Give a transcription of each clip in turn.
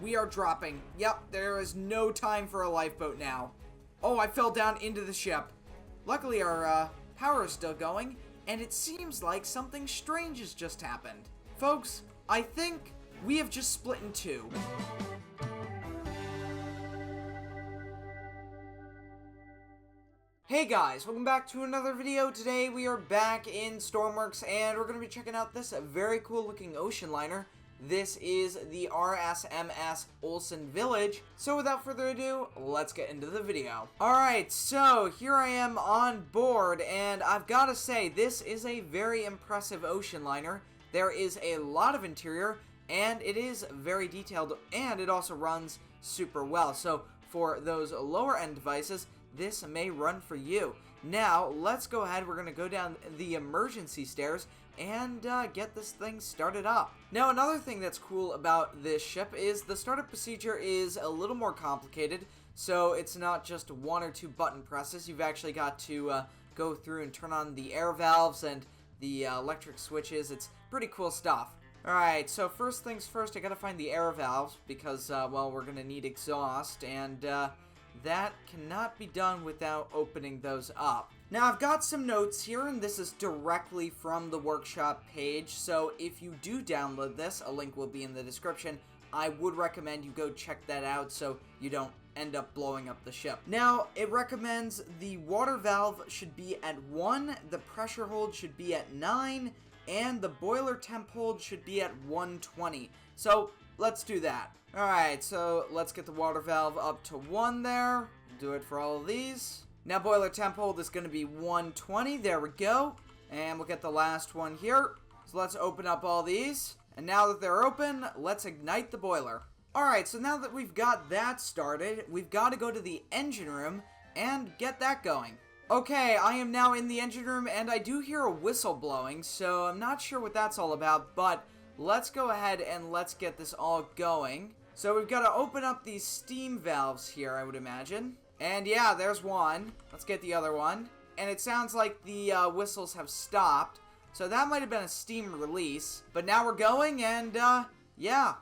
we are dropping. Yep, there is no time for a lifeboat now. Oh, I fell down into the ship. Luckily, our power is still going, and it seems like something strange has just happened. Folks, I think we have just split in two. Hey guys, welcome back to another video. Today we are back in Stormworks, and we're going to be checking out this very cool looking ocean liner. This is the RSMS Olsen Village. So without further ado, let's get into the video. Alright, so here I am on board, and I've got to say, this is a very impressive ocean liner. There is a lot of interior, and it is very detailed, and it also runs super well. So for those lower end devices, this may run for you. Now, let's go ahead. We're going to go down the emergency stairs and get this thing started up. Now, another thing that's cool about this ship is the startup procedure is a little more complicated. So it's not just one or two button presses. You've actually got to go through and turn on the air valves and the electric switches. It's pretty cool stuff. Alright, so first things first, I gotta find the air valves because, well, we're gonna need exhaust, and that cannot be done without opening those up. Now, I've got some notes here, and this is directly from the workshop page, so if you do download this, a link will be in the description. I would recommend you go check that out so you don't end up blowing up the ship. Now, it recommends the water valve should be at 1, the pressure hold should be at 9, and the boiler temp hold should be at 120. So, let's do that. Alright, so let's get the water valve up to 1 there. Do it for all of these. Now boiler temp hold is going to be 120. There we go. And we'll get the last one here. So let's open up all these. And now that they're open, let's ignite the boiler. Alright, so now that we've got that started, we've got to go to the engine room and get that going. Okay, I am now in the engine room, and I do hear a whistle blowing, so I'm not sure what that's all about, but let's go ahead and let's get this all going. So we've got to open up these steam valves here, I would imagine. And yeah, there's one. Let's get the other one. And it sounds like the whistles have stopped. So that might have been a steam release. But now we're going, and yeah,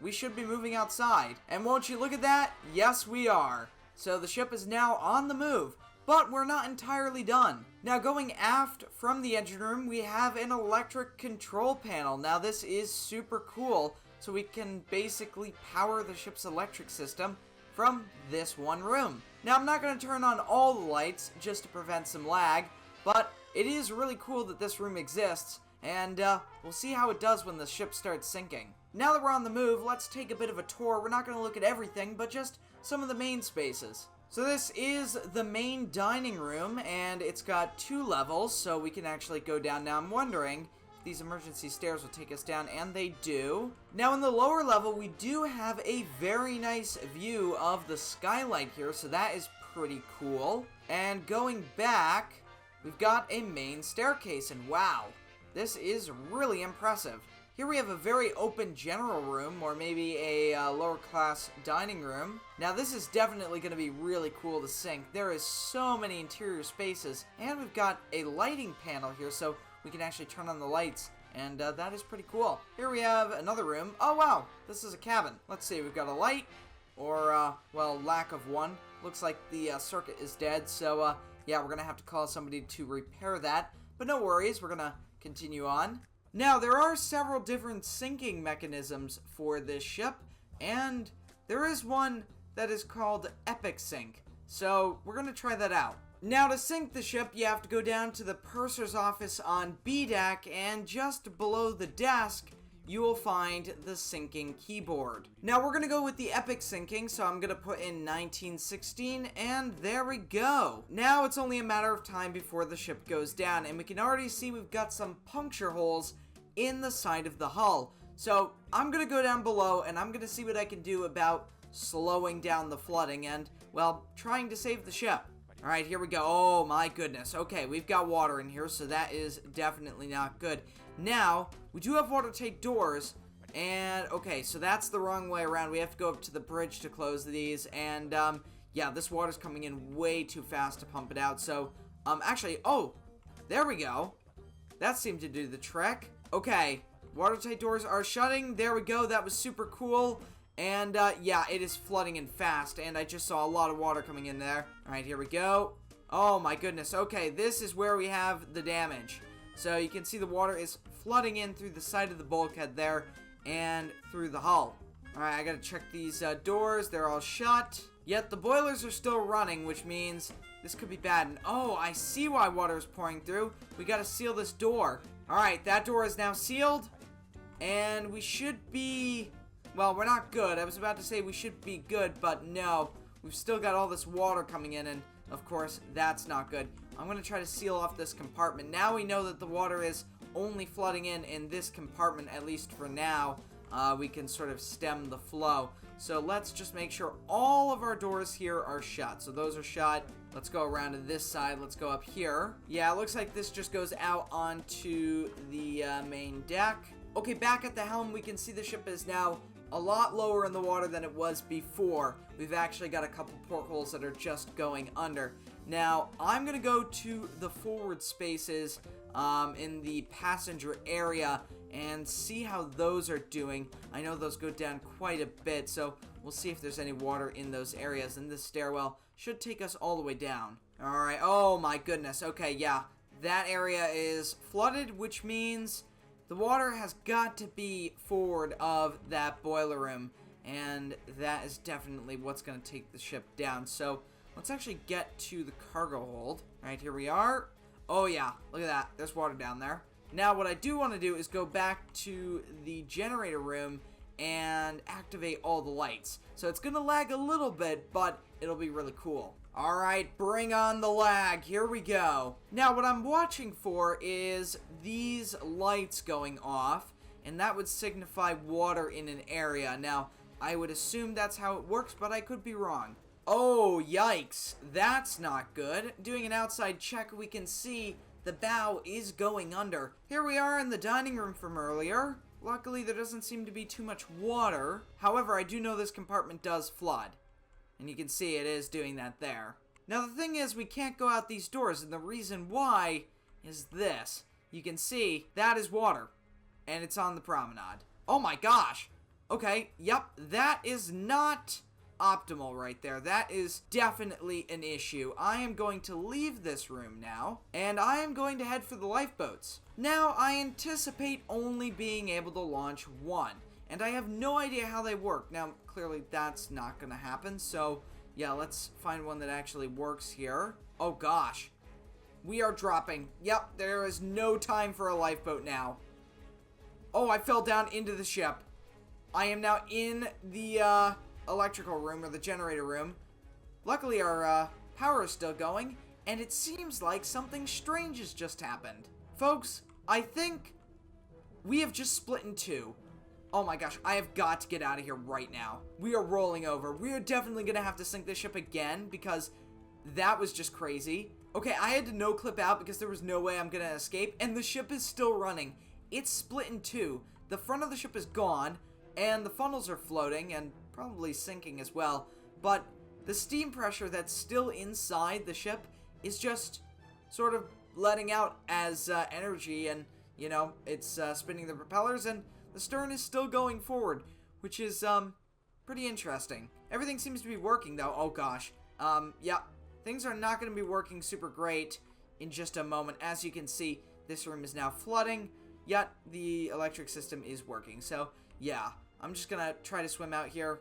we should be moving outside. And won't you look at that? Yes, we are. So the ship is now on the move. But we're not entirely done. Now, going aft from the engine room, we have an electric control panel. Now, this is super cool, so we can basically power the ship's electric system from this one room. Now, I'm not going to turn on all the lights just to prevent some lag, but it is really cool that this room exists, and we'll see how it does when the ship starts sinking. Now that we're on the move, let's take a bit of a tour. We're not going to look at everything, but just some of the main spaces. So this is the main dining room, and it's got 2 levels, so we can actually go down. Now I'm wondering if these emergency stairs will take us down, and they do. Now in the lower level, we do have a very nice view of the skylight here, so that is pretty cool. And going back, we've got a main staircase, and wow, this is really impressive. Here we have a very open general room, or maybe a lower class dining room. Now this is definitely going to be really cool to sync. There is so many interior spaces, and we've got a lighting panel here, so we can actually turn on the lights, and that is pretty cool. Here we have another room. Oh wow, this is a cabin. Let's see, we've got a light, or well, lack of one. Looks like the circuit is dead, so yeah, we're going to have to call somebody to repair that. But no worries, we're going to continue on. Now, there are several different sinking mechanisms for this ship, and there is one that is called Epic Sink, so we're going to try that out. Now, to sink the ship, you have to go down to the purser's office on B deck, and just below the desk, you will find the sinking keyboard. Now, we're going to go with the Epic Sinking, so I'm going to put in 1916, and there we go. Now, it's only a matter of time before the ship goes down, and we can already see we've got some puncture holes in the side of the hull. So I'm going to go down below, and I'm going to see what I can do about slowing down the flooding and, well, trying to save the ship. Alright, here we go. Oh my goodness. Okay, we've got water in here, so that is definitely not good. Now, we do have watertight doors, and okay, so that's the wrong way around. We have to go up to the bridge to close these, and yeah, this water's coming in way too fast to pump it out. So, actually, oh, there we go. That seemed to do the trick. Okay, watertight doors are shutting. There we go. That was super cool. And, yeah, it is flooding in fast, and I just saw a lot of water coming in there. All right, here we go. Oh, my goodness. Okay, this is where we have the damage. So you can see the water is flooding in through the side of the bulkhead there and through the hull. All right, I gotta check these doors. They're all shut. Yet the boilers are still running, which means this could be bad. And, oh, I see why water is pouring through. We gotta seal this door. All right, that door is now sealed. And we should be... Well, we're not good. I was about to say we should be good, but no. We've still got all this water coming in, and of course, that's not good. I'm going to try to seal off this compartment. Now we know that the water is only flooding in this compartment, at least for now. We can sort of stem the flow. So let's just make sure all of our doors here are shut. So those are shut. Let's go around to this side. Let's go up here. Yeah, it looks like this just goes out onto the main deck. Okay, back at the helm, we can see the ship is now a lot lower in the water than it was before. We've actually got a couple portholes that are just going under. Now, I'm going to go to the forward spaces in the passenger area and see how those are doing. I know those go down quite a bit, so we'll see if there's any water in those areas. And this stairwell should take us all the way down. Alright, oh my goodness. Okay, yeah, that area is flooded, which means the water has got to be forward of that boiler room, and that is definitely what's going to take the ship down. So let's actually get to the cargo hold. All right, here we are. Oh yeah, look at that. There's water down there. Now what I do want to do is go back to the generator room and activate all the lights. So it's going to lag a little bit, but it'll be really cool. All right, bring on the lag. Here we go. Now, what I'm watching for is these lights going off, and that would signify water in an area. Now, I would assume that's how it works, but I could be wrong. Oh, yikes. That's not good. Doing an outside check, we can see the bow is going under. Here we are in the dining room from earlier. Luckily, there doesn't seem to be too much water. However, I do know this compartment does flood. And you can see it is doing that there. Now the thing is, we can't go out these doors, and the reason why is this. You can see that is water, and it's on the promenade. Oh my gosh. Okay, yep, that is not optimal right there. That is definitely an issue. I am going to leave this room now, and I am going to head for the lifeboats. Now, I anticipate only being able to launch one, and I have no idea how they work. Now, clearly that's not going to happen, so yeah, let's find one that actually works here. Oh gosh. We are dropping. Yep, there is no time for a lifeboat now. Oh, I fell down into the ship. I am now in the electrical room, or the generator room. Luckily, our power is still going, and it seems like something strange has just happened. Folks, I think we have just split in two. Oh my gosh, I have got to get out of here right now. We are rolling over. We are definitely going to have to sink this ship again, because that was just crazy. Okay, I had to no-clip out because there was no way I'm going to escape, and the ship is still running. It's split in two. The front of the ship is gone, and the funnels are floating, and probably sinking as well. But the steam pressure that's still inside the ship is just sort of letting out as energy, and, you know, it's spinning the propellers, and the stern is still going forward, which is, pretty interesting. Everything seems to be working, though. Oh, gosh. Yeah, things are not going to be working super great in just a moment. As you can see, this room is now flooding, yet the electric system is working. So, yeah, I'm just going to try to swim out here.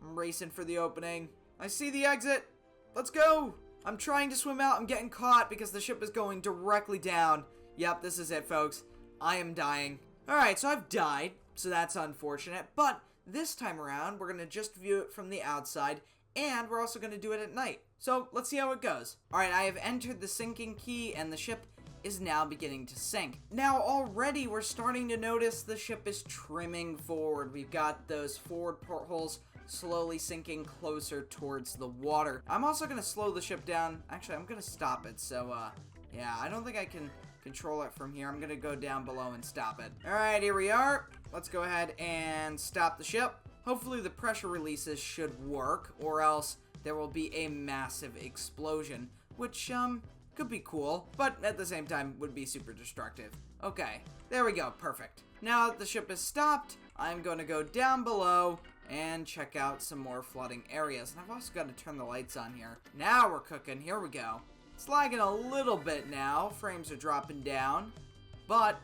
I'm racing for the opening. I see the exit. Let's go. I'm trying to swim out. I'm getting caught because the ship is going directly down. Yep, this is it, folks. I am dying. Alright, so I've died, so that's unfortunate, but this time around, we're going to just view it from the outside, and we're also going to do it at night. So, let's see how it goes. Alright, I have entered the sinking key, and the ship is now beginning to sink. Now, already, we're starting to notice the ship is trimming forward. We've got those forward portholes slowly sinking closer towards the water. I'm also going to slow the ship down. Actually, I'm going to stop it, so, yeah, I don't think I can control it from here. I'm gonna go down below and stop it. Alright, here we are. Let's go ahead and stop the ship. Hopefully the pressure releases should work, or else there will be a massive explosion, which could be cool, but at the same time would be super destructive. Okay, there we go, perfect. Now that the ship is stopped, I'm going to go down below and check out some more flooding areas. And I've also got to turn the lights on here. Now we're cooking. Here we go. It's lagging a little bit now. Frames are dropping down. But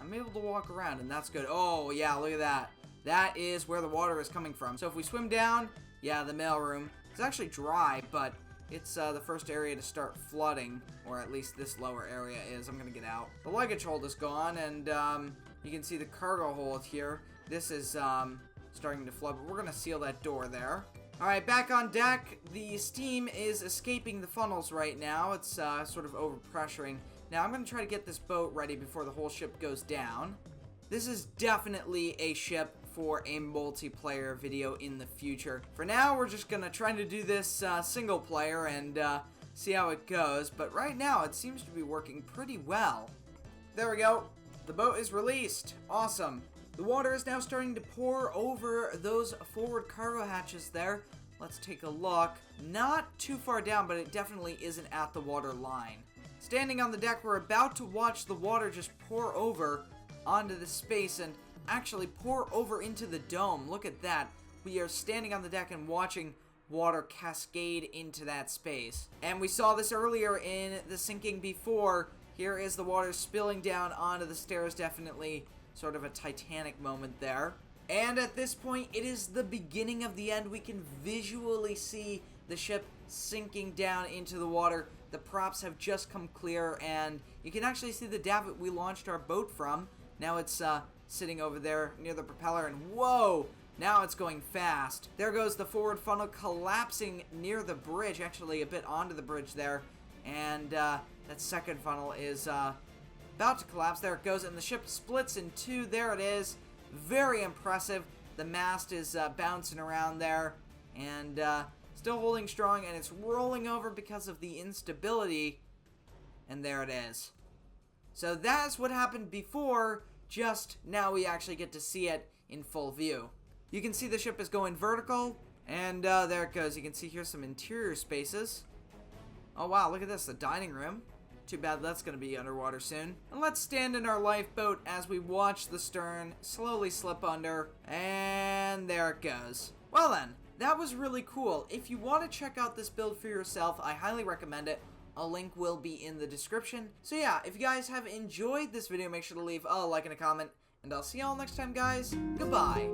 I'm able to walk around, and that's good. Oh, yeah, look at that. That is where the water is coming from. So if we swim down, yeah, the mailroom. It's actually dry, but it's the first area to start flooding, or at least this lower area is. I'm going to get out. The luggage hold is gone, and you can see the cargo hold here. This is starting to flood, but we're going to seal that door there. Alright, back on deck. The steam is escaping the funnels right now. It's sort of overpressuring. Now, I'm going to try to get this boat ready before the whole ship goes down. This is definitely a ship for a multiplayer video in the future. For now, we're just going to try to do this single player and see how it goes. But right now, it seems to be working pretty well. There we go. The boat is released. Awesome. The water is now starting to pour over those forward cargo hatches there. Let's take a look. Not too far down, but it definitely isn't at the water line. Standing on the deck, we're about to watch the water just pour over onto the space and actually pour over into the dome. Look at that. We are standing on the deck and watching water cascade into that space. And we saw this earlier in the sinking before. Here is the water spilling down onto the stairs. Definitely sort of a Titanic moment there. And at this point, it is the beginning of the end. We can visually see the ship sinking down into the water. The props have just come clear, and you can actually see the davit we launched our boat from. Now it's sitting over there near the propeller, and whoa! Now it's going fast. There goes the forward funnel collapsing near the bridge, actually a bit onto the bridge there. And that second funnel is about to collapse. There it goes, and the ship splits in two. There it is. Very impressive. The mast is bouncing around there, and still holding strong, and it's rolling over because of the instability. And there it is. So that's what happened before, just now we actually get to see it in full view. You can see the ship is going vertical, and there it goes. You can see here some interior spaces. Oh wow, look at this, the dining room. Too bad that's going to be underwater soon. And let's stand in our lifeboat as we watch the stern slowly slip under, and there it goes. Well then, that was really cool. If you want to check out this build for yourself, I highly recommend it. A link will be in the description. So yeah, if you guys have enjoyed this video, make sure to leave a like and a comment, and I'll see y'all next time, guys. Goodbye.